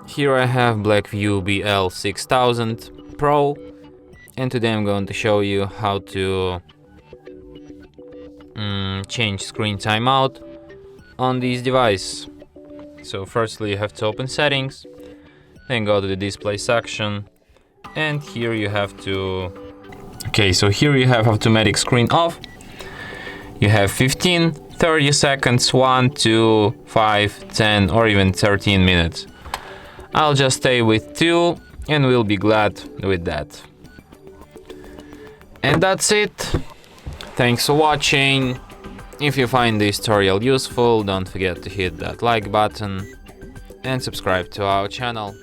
Here I have BLACKVIEW BL6000 Pro, and today I'm going to show you how to change screen timeout on this device. So firstly you have to open settings, then go to the display section, and here you have to here you have automatic screen off. You have 15, 30 seconds, 1, 2, 5, 10 or even 13 minutes. I'll just stay with 2 and we'll be glad with that. And that's it. Thanks for watching. If you find this tutorial useful, don't forget to hit that like button and subscribe to our channel.